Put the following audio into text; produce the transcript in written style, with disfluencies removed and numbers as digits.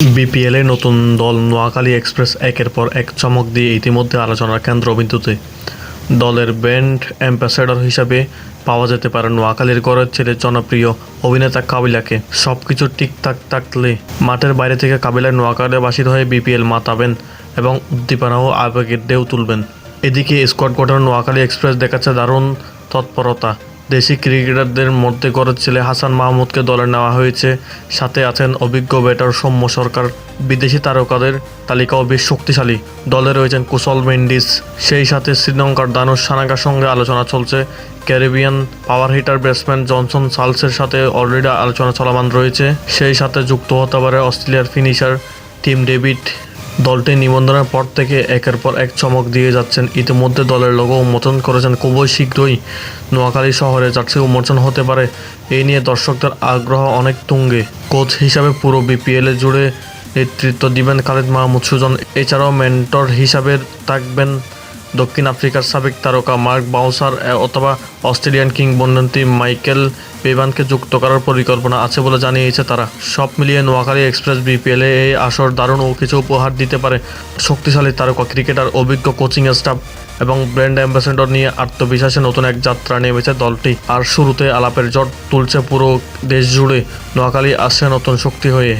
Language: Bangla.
বিপিএলে নতুন দল নোয়াখালী এক্সপ্রেস একের পর এক চমক দিয়ে ইতিমধ্যে আলোচনার কেন্দ্রবিন্দুতে। দলের ব্র্যান্ড অ্যাম্বাসেডর হিসাবে পাওয়া যেতে পারে নোয়াখালীর গড়ের ছেলে জনপ্রিয় অভিনেতা কাবিলাকে। সবকিছু ঠিকঠাক থাকলে মাঠের বাইরে থেকে কাবিলার নোয়াখালীবাসীর হয়ে বিপিএল মাতাবেন এবং উদ্দীপনা ও আবেগের ঢেউ তুলবেন। এদিকে স্কোয়াড গঠনে নোয়াখালী এক্সপ্রেস দেখাচ্ছে দারুণ তৎপরতা। দেশি ক্রিকেটারদের মধ্যে গড়ের ছেলে হাসান মাহমুদকে দলে নেওয়া হয়েছে, সাথে আছেন অভিজ্ঞ ব্যাটার সৌম্য সরকার। বিদেশি তারকাদের তালিকাও বেশ শক্তিশালী। দলে রয়েছেন কুশল মেন্ডিস, সেই সাথে শ্রীলঙ্কার দানুশ সানাগার সঙ্গে আলোচনা চলছে। Caribbean power hitter batsman Johnson সালসের সাথে অলরেডি আলোচনা চলমান রয়েছে। সেই সাথে যুক্ত হতে পারে অস্ট্রেলিয়ার ফিনিশার টিম ডেভিড। দলটি নিবন্ধনের পর থেকে একের পর এক চমক দিয়ে যাচ্ছেন। ইতিমধ্যে দলের লোগো উন্মোচন করেছেন। খুবই শীঘ্রই নোয়াখালী শহরে জার্সি উন্মোচন হতে পারে। এই নিয়ে দর্শকদের আগ্রহ অনেক তুঙ্গে। কোচ হিসাবে পুরো বিপিএল জুড়ে নেতৃত্ব দিবেন খালিদ মাহমুদ সুজন। এছাড়াও মেন্টর হিসাবে থাকবেন দক্ষিণ আফ্রিকার সাবেক তারকা মার্ক বাউসার অথবা অস্ট্রেলিয়ান কিংবদন্তি মাইকেল বেভানকে যুক্ত করার পরিকল্পনা আছে বলে জানিয়েছে তারা। সব মিলিয়ে নোয়াখালী এক্সপ্রেস বিপিএলে এই আসর দারুণ ও কিছু উপহার দিতে পারে। শক্তিশালী তারকা ক্রিকেটার, অভিজ্ঞ কোচিং স্টাফ এবং ব্র্যান্ড অ্যাম্বাসেডর নিয়ে আত্মবিশ্বাসে নতুন এক যাত্রা নেমেছে দলটি। আর শুরুতে আলাপের জট তুলছে পুরো দেশ জুড়ে। নোয়াখালী আসছে নতুন শক্তি হয়ে।